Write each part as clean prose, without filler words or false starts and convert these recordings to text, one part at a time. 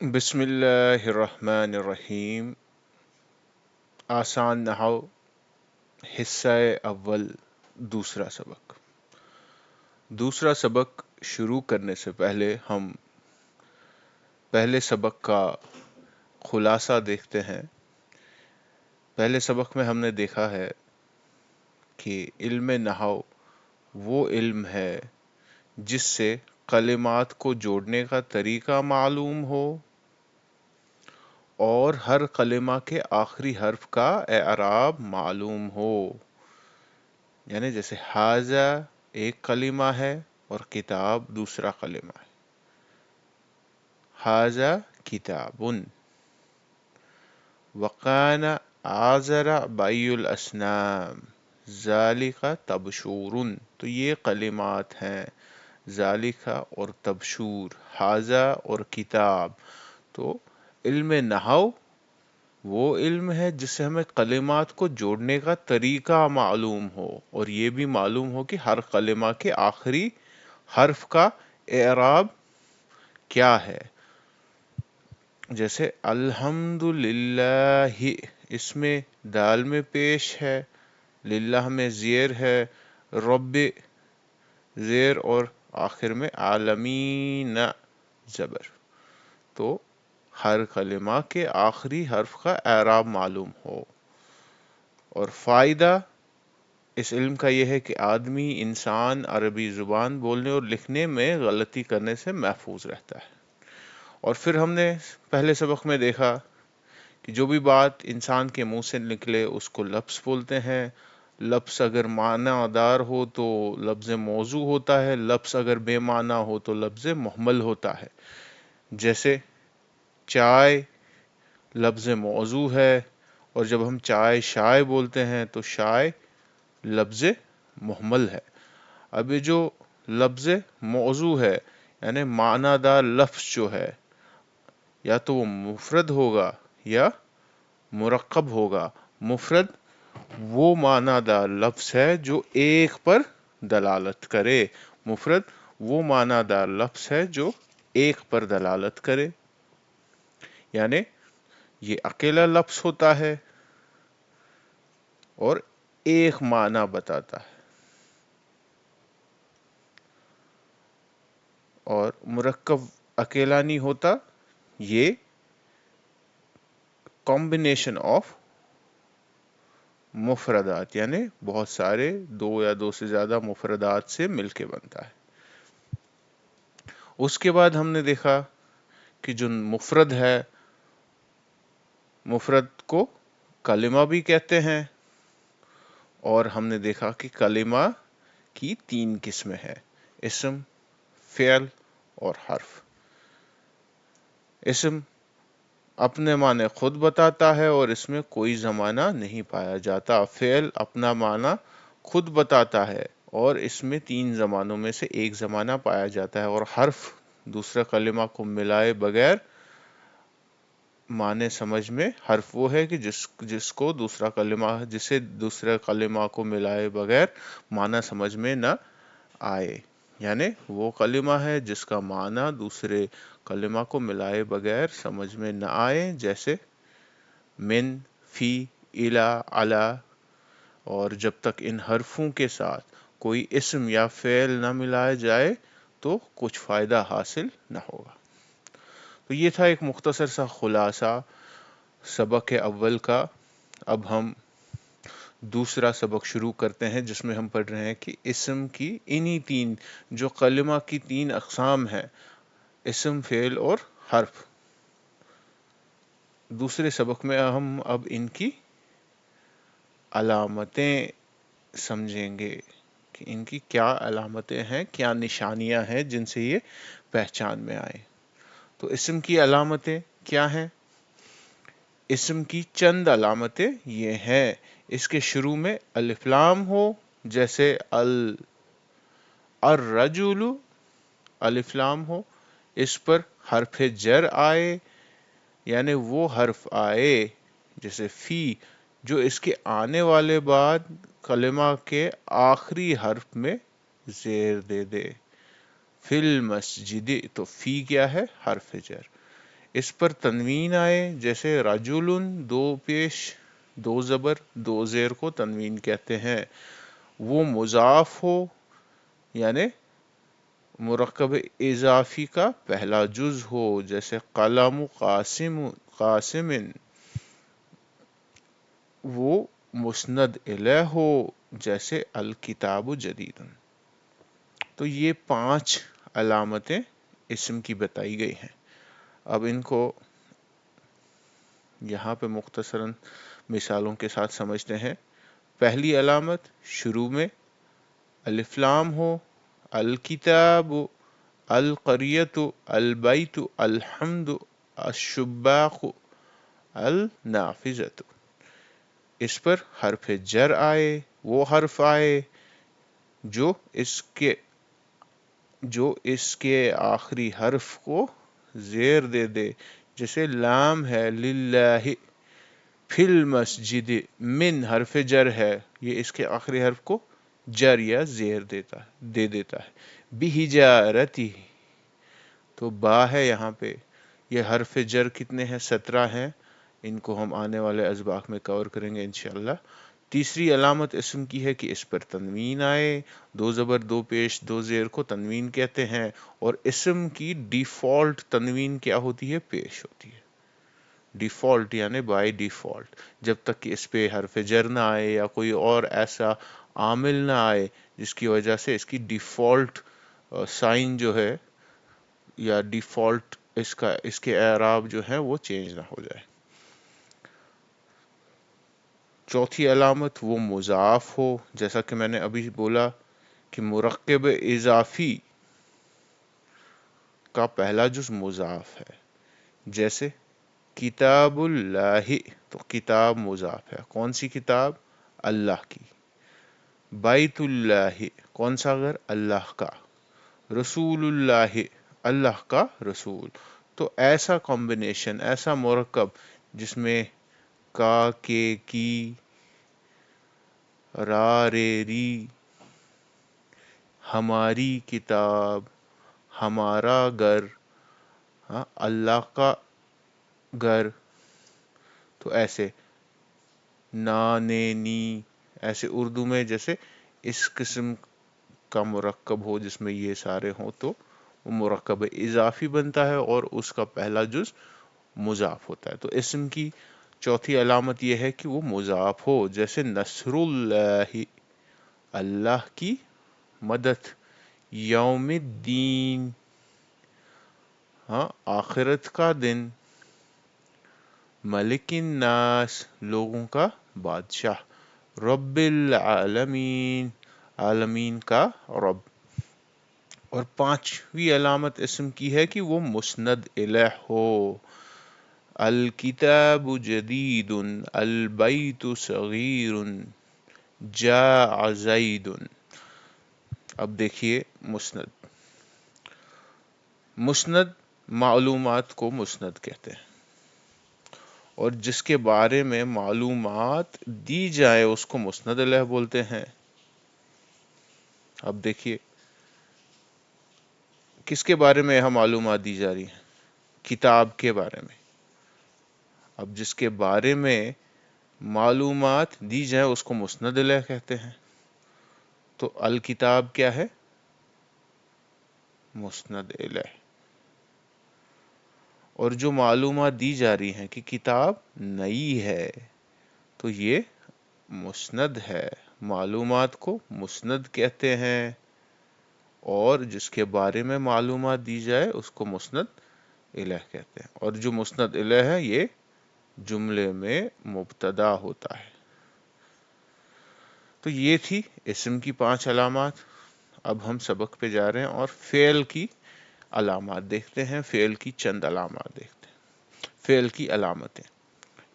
بسم اللہ الرحمن الرحیم۔ آسان نحو، حصہ اول، دوسرا سبق۔ دوسرا سبق شروع کرنے سے پہلے ہم پہلے سبق کا خلاصہ دیکھتے ہیں۔ پہلے سبق میں ہم نے دیکھا ہے کہ علم نحو وہ علم ہے جس سے کلمات کو جوڑنے کا طریقہ معلوم ہو اور ہر کلمہ کے آخری حرف کا اعراب معلوم ہو۔ یعنی جیسے حاذا ایک کلمہ ہے اور کتاب دوسرا کلمہ ہے۔ حاذا کتابن، وقان آزر بی الاسنام، ذالک تبشورن، تو یہ کلمات ہیں ذالک اور تبشور، حاذا اور کتاب۔ تو علم نحو وہ علم ہے جس سے ہمیں کلمات کو جوڑنے کا طریقہ معلوم ہو اور یہ بھی معلوم ہو کہ ہر کلمہ کے آخری حرف کا اعراب کیا ہے۔ جیسے الحمدللہ، اس میں دال میں پیش ہے، للہ میں زیر ہے، رب زیر اور آخر میں عالمین زبر۔ تو ہر کلمہ کے آخری حرف کا اعراب معلوم ہو۔ اور فائدہ اس علم کا یہ ہے کہ آدمی، انسان عربی زبان بولنے اور لکھنے میں غلطی کرنے سے محفوظ رہتا ہے۔ اور پھر ہم نے پہلے سبق میں دیکھا کہ جو بھی بات انسان کے منہ سے نکلے اس کو لفظ بولتے ہیں۔ لفظ اگر معنی دار ہو تو لفظ موضوع ہوتا ہے، لفظ اگر بے معنی ہو تو لفظ محمل ہوتا ہے۔ جیسے چائے لفظ موضوع ہے، اور جب ہم چائے شائے بولتے ہیں تو شائے لفظ محمل ہے۔ اب یہ جو لفظ موضوع ہے یعنی معنی دار لفظ جو ہے، یا تو وہ مفرد ہوگا یا مرکب ہوگا۔ مفرد وہ معنی دار لفظ ہے جو ایک پر دلالت کرے، مفرد وہ معنی دار لفظ ہے جو ایک پر دلالت کرے، یعنی یہ اکیلا لفظ ہوتا ہے اور ایک معنی بتاتا ہے۔ اور مرکب اکیلا نہیں ہوتا، یہ کمبینیشن آف مفردات یعنی بہت سارے دو یا دو سے زیادہ مفردات سے مل کے بنتا ہے۔ اس کے بعد ہم نے دیکھا کہ جو مفرد ہے، مفرد کو کلمہ بھی کہتے ہیں، اور ہم نے دیکھا کہ کلمہ کی 3 قسمیں ہیں: اسم، فعل اور حرف۔ اسم اپنے معنی خود بتاتا ہے اور اس میں کوئی زمانہ نہیں پایا جاتا۔ فعل اپنا معنی خود بتاتا ہے اور اس میں 3 زمانوں میں سے ایک زمانہ پایا جاتا ہے۔ اور حرف دوسرے کلمہ کو ملائے بغیر معنی سمجھ میں، حرف وہ ہے کہ جسے دوسرے کلمہ کو ملائے بغیر معنی سمجھ میں نہ آئے، یعنی وہ کلمہ ہے جس کا معنی دوسرے کلمہ کو ملائے بغیر سمجھ میں نہ آئے، جیسے من، فی، الا، علی۔ اور جب تک ان حرفوں کے ساتھ کوئی اسم یا فعل نہ ملایا جائے تو کچھ فائدہ حاصل نہ ہوگا۔ تو یہ تھا ایک مختصر سا خلاصہ سبق اول کا۔ اب ہم دوسرا سبق شروع کرتے ہیں جس میں ہم پڑھ رہے ہیں کہ اسم کی انہی 3 جو کلمہ کی 3 اقسام ہیں، اسم، فعل اور حرف۔ دوسرے سبق میں ہم اب ان کی علامتیں سمجھیں گے کہ ان کی کیا علامتیں ہیں، کیا نشانیاں ہیں جن سے یہ پہچان میں آئے۔ تو اسم کی علامتیں کیا ہیں؟ اسم کی چند علامتیں یہ ہیں: اس کے شروع میں الف لام ہو، جیسے الرجل، الف لام ہو۔ اس پر حرف جر آئے، یعنی وہ حرف آئے جیسے فی جو اس کے آنے والے بعد کلمہ کے آخری حرف میں زیر دے دے۔ فی المسجد، تو فی کیا ہے؟ حرف جر۔ اس پر تنوین آئے جیسے رجلن، دو پیش دو زبر دو زیر کو تنوین کہتے ہیں. وہ مضاف ہو یعنی مرکب اضافی کا پہلا جز ہو جیسے قلم قاسم. وہ مسند الیہ ہو جیسے الکتاب جدید. تو یہ 5 علامتیں اسم کی بتائی گئی ہیں. اب ان کو یہاں پہ مختصراً مثالوں کے ساتھ سمجھتے ہیں. پہلی علامت شروع میں الف لام ہو، الکتاب، القریۃ، البیت، الحمد، الشباق، النافذۃ. اس پر حرف جر آئے، وہ حرف آئے جو اس کے آخری حرف کو زیر دے دے، جیسے لام ہے للہ، فی المسجد، من حرف جر ہے، یہ اس کے آخری حرف کو جر یا زیر دے دیتا ہے. بحجارتی، تو با ہے یہاں پہ، یہ حرف جر کتنے ہیں؟ 17 ہیں. ان کو ہم آنے والے اسباق میں کور کریں گے انشاءاللہ. تیسری علامت اسم کی ہے کہ اس پر تنوین آئے، دو زبر دو پیش دو زیر کو تنوین کہتے ہیں. اور اسم کی ڈیفالٹ تنوین کیا ہوتی ہے؟ پیش ہوتی ہے. ڈیفالٹ یعنی بائی ڈیفالٹ، جب تک کہ اس پہ حرف جر نہ آئے یا کوئی اور ایسا عامل نہ آئے جس کی وجہ سے اس کی ڈیفالٹ سائن جو ہے یا ڈیفالٹ اس کے اعراب جو ہے وہ چینج نہ ہو جائے. چوتھی علامت وہ مضاف ہو، جیسا کہ میں نے ابھی بولا کہ مرکب اضافی کا پہلا جز مضاف ہے. جیسے کتاب اللہ، تو کتاب مضاف ہے. کون سی کتاب؟ اللہ کی. بیت اللہ، کون سا گھر؟ اللہ کا. رسول اللہ، اللہ کا رسول. تو ایسا کمبینیشن، ایسا مرکب جس میں کا، کے، کی، را، رے، ری، ہماری کتاب، ہمارا گھر، اللہ کا گھر، تو ایسے نا، نے، نی، ایسے اردو میں جیسے اس قسم کا مرکب ہو جس میں یہ سارے ہوں تو وہ مرکب اضافی بنتا ہے اور اس کا پہلا جز مضاف ہوتا ہے. تو اسم کی چوتھی علامت یہ ہے کہ وہ مضاف ہو، جیسے نصر اللہ، اللہ کی مدد، یوم الدین، آخرت کا دن، ملک الناس، لوگوں کا بادشاہ، رب العالمین، عالمین کا رب. اور 5ویں علامت اسم کی ہے کہ وہ مسند الیہ ہو. الکتاب جدید، البیت صغیر، جاء زید. اب دیکھیے مسند معلومات کو مسند کہتے ہیں، اور جس کے بارے میں معلومات دی جائے اس کو مسند الیہ بولتے ہیں. اب دیکھیے کس کے بارے میں یہاں معلومات دی جا رہی ہیں؟ کتاب کے بارے میں. اب جس کے بارے میں معلومات دی جائے اس کو مسند الیہ کہتے ہیں. تو الکتاب کیا ہے؟ مسند الیہ. اور جو معلومات دی جا رہی ہیں کہ کتاب نئی ہے تو یہ مسند ہے. معلومات کو مسند کہتے ہیں، اور جس کے بارے میں معلومات دی جائے اس کو مسند الیہ کہتے ہیں. اور جو مسند الیہ ہے یہ جملے میں مبتدا ہوتا ہے. تو یہ تھی اسم کی 5 علامات. اب ہم سبق پہ جا رہے ہیں اور فعل کی علامات دیکھتے ہیں. فعل کی چند علامات دیکھتے ہیں. فعل کی علامتیں،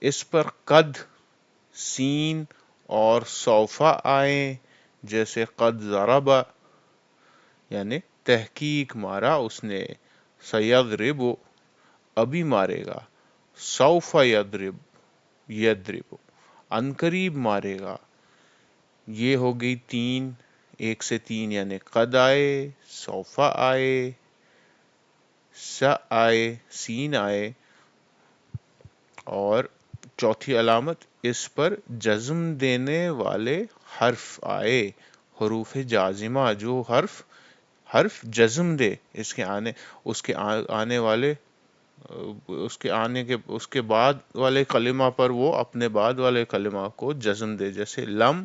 اس پر قد، سین اور سوفا آئیں، جیسے قد ضرب یعنی تحقیق مارا اس نے، سیضرب ابھی مارے گا، سوف یضرب عنقریب مارے گا. یہ ہو گئی 3، 1 سے 3 یعنی قد آئے، سوفا آئے، س آئے، سین آئے. اور چوتھی علامت اس پر جزم دینے والے حرف آئے، حروف جازمہ، جو حرف جزم دے، اس کے آنے والے اس کے بعد والے کلمہ پر وہ اپنے بعد والے کلمہ کو جزم دے، جیسے لم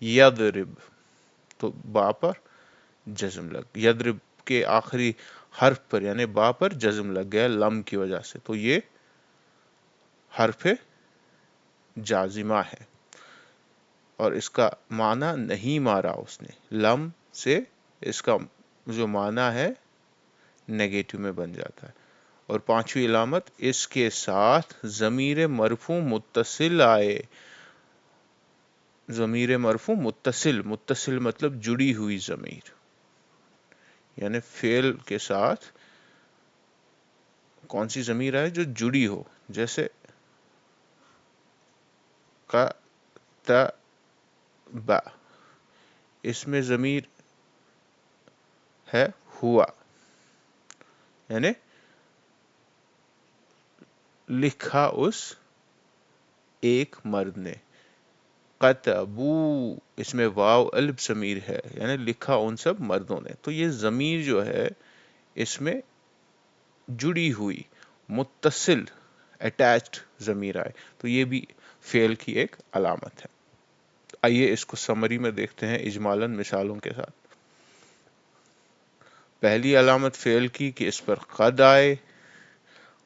یضرب، تو با پر جزم یضرب کے آخری حرف پر یعنی با پر جزم لگ گیا لم کی وجہ سے، تو یہ حرف جازمہ ہے اور اس کا معنی نہیں مارا اس نے، لم سے اس کا جو معنی ہے نیگیٹو میں بن جاتا ہے۔ اور پانچویں علامت اس کے ساتھ ضمیر مرفوع متصل آئے، ضمیر مرفوع متصل مطلب جڑی ہوئی ضمیر، یعنی فعل کے ساتھ کون سی ضمیر آئے جو جڑی ہو، جیسے کتب، اس میں ضمیر ہے ہوا، یعنی لکھا اس ایک مرد نے، قتبو اس میں واو الف ضمیر ہے، یعنی لکھا ان سب مردوں نے، تو یہ ضمیر جو ہے اس میں جڑی ہوئی متصل اٹیچڈ ضمیر آئے، تو یہ بھی فعل کی ایک علامت ہے۔ آئیے اس کو سمری میں دیکھتے ہیں اجمالاً مثالوں کے ساتھ۔ پہلی علامت فعل کی کہ اس پر قد آئے،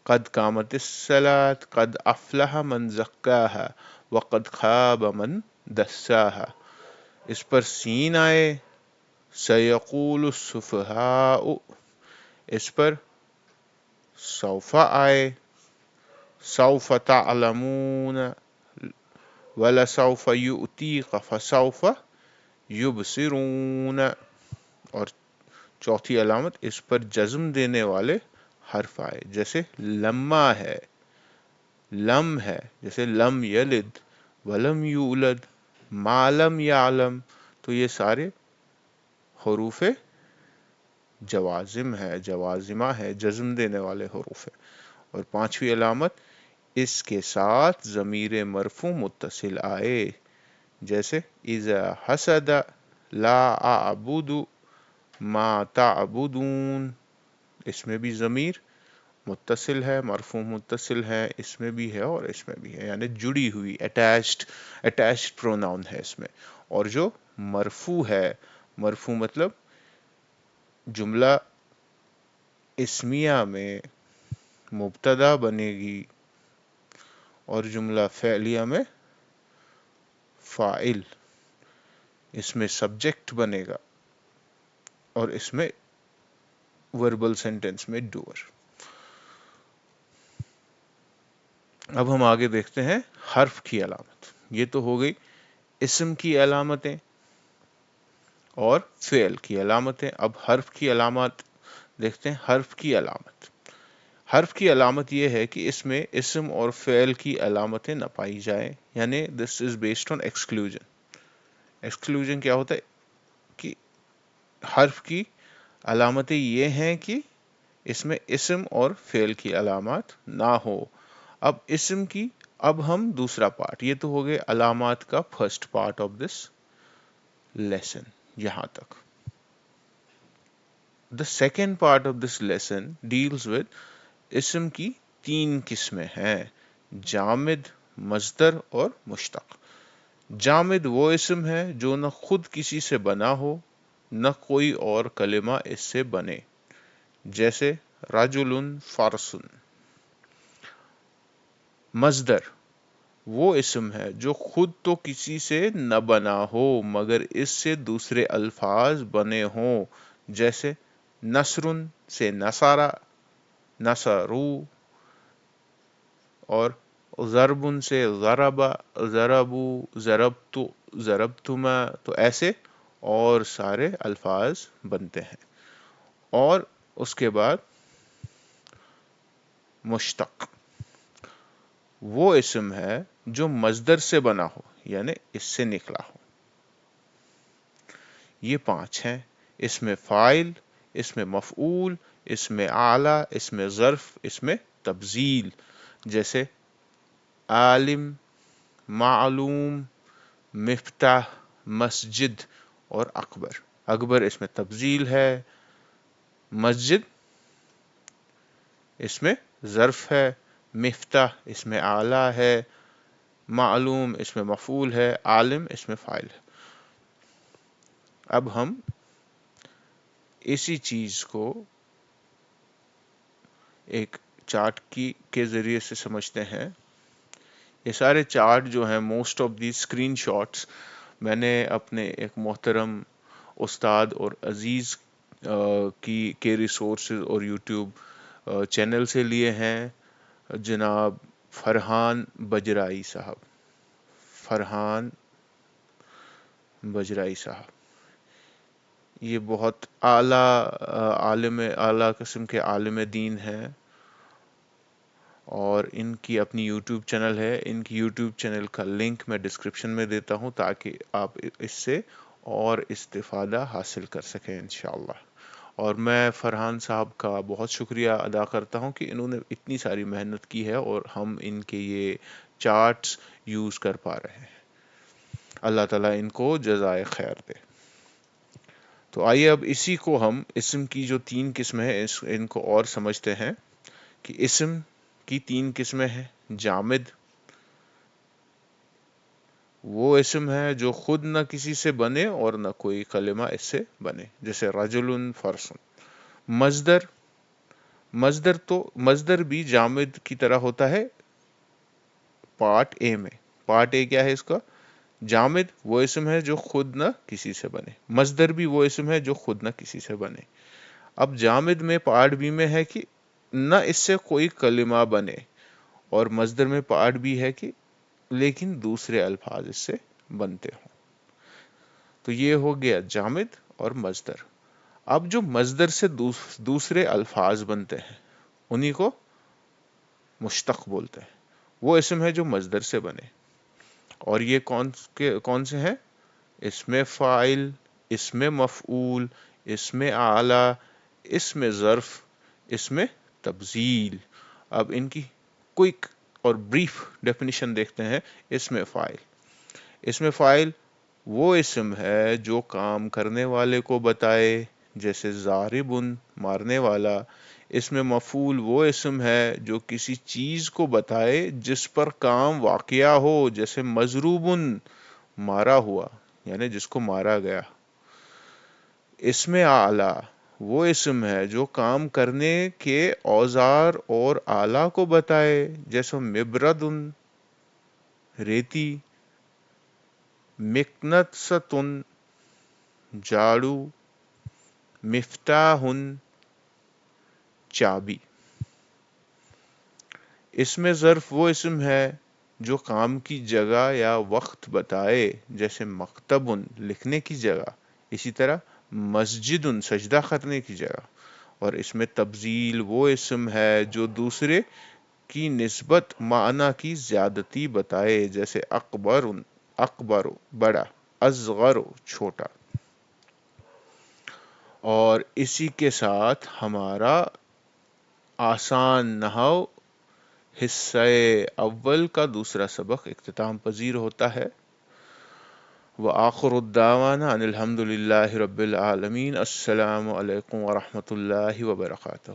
قد قامت الصلاۃ، قد افلح من زکاہا وقد خاب من دساہا۔ اس پر سین آئے، سیقول السفہاء، اس پر سوف آئے، سوف تعلمون وَلَسَوْفَ يُؤْتِيكَ فَسَوْفَ يُبْصِرُونَ۔ اور چوتھی علامت اس پر جزم دینے والے حرف آئے، جیسے لما ہے، لم ہے، جیسے لم یلد ولم یولد، ما لم یعلم، تو یہ سارے حروف جوازم ہے، جوازمہ ہے، جزم دینے والے حروف ہے۔ اور پانچویں علامت اس کے ساتھ ضمیر مرفوع متصل آئے، جیسے اذا حسد لا اعبد ما تعبدون، اس میں بھی ضمیر متصل ہے، مرفوع متصل ہے، اس میں بھی ہے اور اس میں بھی ہے، یعنی جڑی ہوئی اٹیچڈ پروناؤن ہے اس میں۔ اور جو مرفوع ہے، مرفوع مطلب جملہ اسمیہ میں مبتدا بنے گی اور جملہ فعلیہ میں فاعل، اس میں سبجیکٹ بنے گا اور اس میں وربل سینٹنس میں ڈوئر۔ اب ہم آگے دیکھتے ہیں حرف کی علامت۔ یہ تو ہو گئی اسم کی علامتیں اور فعل کی علامتیں۔ اب حرف کی علامات دیکھتے ہیں۔ حرف کی علامت، حرف کی علامت یہ ہے کہ اس میں اسم اور فعل کی علامتیں نہ پائی جائیں، یعنی this is based on exclusion. Exclusion کیا ہوتا ہے کہ حرف کی علامتیں یہ ہیں کہ اس میں اسم اور فعل کی علامات نہ ہو۔ اب اسم کی، اب ہم دوسرا پارٹ، یہ تو ہو گئے علامات کا first part of this lesson یہاں تک۔ The second part of this lesson deals with اسم کی تین قسمیں ہیں، جامد، مصدر اور مشتق۔ جامد وہ اسم ہے جو نہ خود کسی سے بنا ہو نہ کوئی اور کلمہ اس سے بنے، جیسے رجل فرس۔ مصدر وہ اسم ہے جو خود تو کسی سے نہ بنا ہو مگر اس سے دوسرے الفاظ بنے ہوں، جیسے نصر سے نصارا، نصرو، اور ضرب سے ضربا، ضربو، ضربتو، ضربتما، تو ایسے اور سارے الفاظ بنتے ہیں۔ اور اس کے بعد مشتق وہ اسم ہے جو مصدر سے بنا ہو، یعنی اس سے نکلا ہو۔ یہ پانچ ہیں، اس میں فاعل، اس میں مفعول، اس میں اعلی، اس میں ظرف، اس میں تبذیل، جیسے عالم، معلوم، مفتاح، مسجد اور اکبر۔ اکبر اس میں تبذیل ہے، مسجد اس میں ظرف ہے، مفتاح اس میں اعلیٰ ہے، معلوم اس میں مفعول ہے، عالم اس میں فاعل ہے۔ اب ہم اسی چیز کو ایک چارٹ کے ذریعے سے سمجھتے ہیں۔ یہ سارے چارٹ جو ہیں، most of the screen shots میں نے اپنے ایک محترم استاد اور عزیز کے ریسورسز اور یوٹیوب چینل سے لیے ہیں، جناب فرحان بجرائی صاحب۔ فرحان بجرائی صاحب یہ بہت اعلیٰ قسم کے عالم دین ہیں، اور ان کی اپنی یوٹیوب چینل ہے۔ ان کی یوٹیوب چینل کا لنک میں ڈسکرپشن میں دیتا ہوں تاکہ آپ اس سے اور استفادہ حاصل کر سکیں انشاءاللہ۔ اور میں فرحان صاحب کا بہت شکریہ ادا کرتا ہوں کہ انہوں نے اتنی ساری محنت کی ہے اور ہم ان کے یہ چارٹس یوز کر پا رہے ہیں۔ اللہ تعالیٰ ان کو جزائے خیر دے۔ تو آئیے اب اسی کو ہم اسم کی جو 3 قسمیں ہیں ان کو اور سمجھتے ہیں کہ اسم کی 3 قسمیں ہیں۔ جامد، وہ اسم ہے جو خود نہ کسی سے بنے اور نہ کوئی کلمہ اس سے بنے، جیسے رجل، فرس۔ مصدر بھی جامد کی طرح ہوتا ہے پارٹ اے میں۔ پارٹ اے کیا ہے اس کا؟ جامد وہ اسم ہے جو خود نہ کسی سے بنے، مصدر بھی وہ اسم ہے جو خود نہ کسی سے بنے۔ اب جامد میں پارٹ بی میں ہے کہ نہ اس سے کوئی کلمہ بنے، اور مصدر میں پارٹ بھی ہے کہ لیکن دوسرے الفاظ اس سے بنتے ہوں۔ تو یہ ہو گیا جامد اور مصدر۔ اب جو مصدر سے دوسرے الفاظ بنتے ہیں انہی کو مشتق بولتے ہیں۔ وہ اسم ہے جو مصدر سے بنے، اور یہ کون سے ہیں؟ اسم فاعل، اسم مفعول، اسم اعلیٰ، اسم ظرف، اسم تبذیل۔ اب ان کی کوئک اور بریف ڈیفینیشن دیکھتے ہیں۔ اسم فاعل وہ اسم ہے جو کام کرنے والے کو بتائے، جیسے ضاربن مارنے والا۔ اسم مفعول وہ اسم ہے جو کسی چیز کو بتائے جس پر کام واقعہ ہو، جیسے مضروبن مارا ہوا، یعنی جس کو مارا گیا۔ اسم اعلیٰ وہ اسم ہے جو کام کرنے کے اوزار اور آلہ کو بتائے، جیسے مبردن ریتی، مکنتستن جھاڑو، مفتاحن چابی۔ اسم ظرف وہ اسم ہے جو کام کی جگہ یا وقت بتائے، جیسے مکتبن لکھنے کی جگہ، اسی طرح مسجدن سجدہ کرنے کی جگہ۔ اور اسم تبذیل وہ اسم ہے جو دوسرے کی نسبت معنی کی زیادتی بتائے، جیسے اکبر بڑا، اصغر چھوٹا۔ اور اسی کے ساتھ ہمارا آسان نحو حصہ اول کا دوسرا سبق اختتام پذیر ہوتا ہے۔ وآخر الدعوانا ان الحمد للہ رب العالمین۔ السلام علیکم ورحمۃ اللہ وبرکاتہ۔